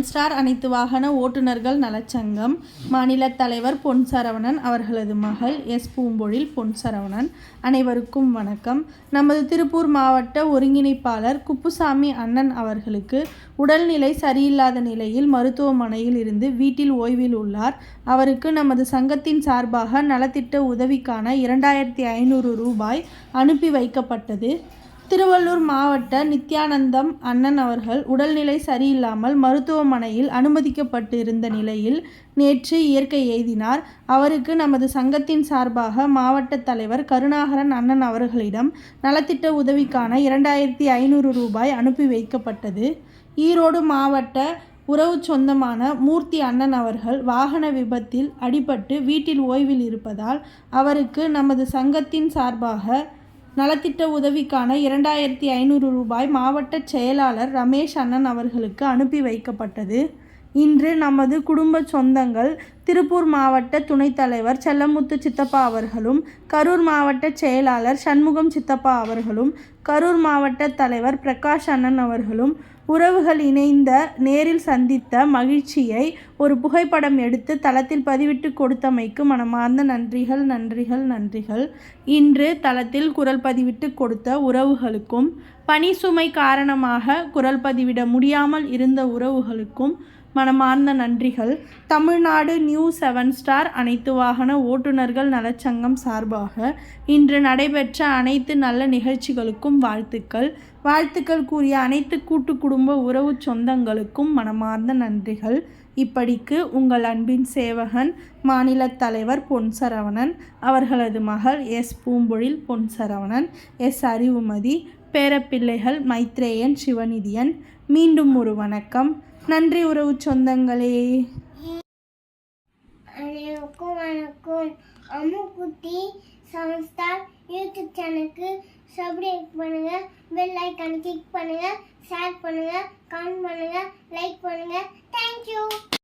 Star அனைத்து வாகன ஓட்டுநர்கள் நலச்சங்கம் மாநில தலைவர் பொன் சரவணன் அவர்களது மகள் எஸ் பூம்பொழில் பொன் சரவணன். அனைவருக்கும் வணக்கம். நமது திருப்பூர் மாவட்ட ஒருங்கிணைப்பாளர் குப்புசாமி அண்ணன் அவர்களுக்கு உடல்நிலை சரியில்லாத நிலையில் மருத்துவமனையில் இருந்து வீட்டில் ஓய்வில் உள்ளார். அவருக்கு நமது சங்கத்தின் சார்பாக நலத்திட்ட உதவிக்கான 2500 ரூபாய் அனுப்பி வைக்கப்பட்டது. திருவள்ளூர் மாவட்ட நித்யானந்தம் அண்ணன் அவர்கள் உடல்நிலை சரியில்லாமல் மருத்துவமனையில் அனுமதிக்கப்பட்டிருந்த நிலையில் நேற்று இயற்கை எய்தினார். அவருக்கு நமது சங்கத்தின் சார்பாக மாவட்ட தலைவர் கருணாகரன் அண்ணன் அவர்களிடம் நலத்திட்ட உதவிக்கான 2500 ரூபாய் அனுப்பி வைக்கப்பட்டது. ஈரோடு மாவட்ட உறவு சொந்தமான மூர்த்தி அண்ணன் அவர்கள் வாகன விபத்தில் அடிபட்டு வீட்டில் ஓய்வில் இருப்பதால் அவருக்கு நமது சங்கத்தின் சார்பாக நலத்திட்ட உதவிக்கான 2500 ரூபாய் மாவட்ட செயலாளர் ரமேஷ் அண்ணன் அவர்களுக்கு அனுப்பி வைக்கப்பட்டது. இன்று நமது குடும்ப சொந்தங்கள் திருப்பூர் மாவட்ட துணைத் தலைவர் செல்லமுத்து சித்தப்பா அவர்களும், கரூர் மாவட்ட செயலாளர் சண்முகம் சித்தப்பா அவர்களும், கரூர் மாவட்ட தலைவர் பிரகாஷ் அண்ணன் அவர்களும் உறவுகள் இணைந்த நேரில் சந்தித்த மகிழ்ச்சியை ஒரு புகைப்படம் எடுத்து தளத்தில் பதிவிட்டு கொடுத்தமைக்கு மனமார்ந்த நன்றிகள். இன்று தளத்தில் குரல் பதிவிட்டு கொடுத்த உறவுகளுக்கும், பணி சுமை காரணமாக குரல் பதிவிட முடியாமல் இருந்த உறவுகளுக்கும் மனமார்ந்த நன்றிகள். தமிழ்நாடு நியூ 7 ஸ்டார் அனைத்து வாகன ஓட்டுநர்கள் நலச்சங்கம் சார்பாக இன்று நடைபெற்ற அனைத்து நல்ல நிகழ்ச்சிகளுக்கும் வாழ்த்துக்கள் கூறிய அனைத்து கூட்டு குடும்ப உறவு சொந்தங்களுக்கும் மனமார்ந்த நன்றிகள். இப்படிக்கு உங்கள் அன்பின் சேவகன் மாநில தலைவர் பொன் சரவணன், அவர்களது மகள் எஸ் பூம்பொழில் பொன் சரவணன், எஸ் அறிவுமதி, பேரப்பிள்ளைகள் மைத்ரேயன், சிவநிதியன். மீண்டும் ஒரு வணக்கம். நன்றி உறவு சொந்தங்களே. அனைவருக்கும் வணக்கம். அம்முக்குட்டி 7 ஸ்டார் யூடியூப் சேனலுக்கு சப்ஸ்கிரைப் பண்ணுங்க, பெல் ஐகானை கிளிக் பண்ணுங்க, ஷேர் பண்ணுங்க, கமெண்ட் பண்ணுங்க, லைக் பண்ணுங்க. தேங்க்யூ.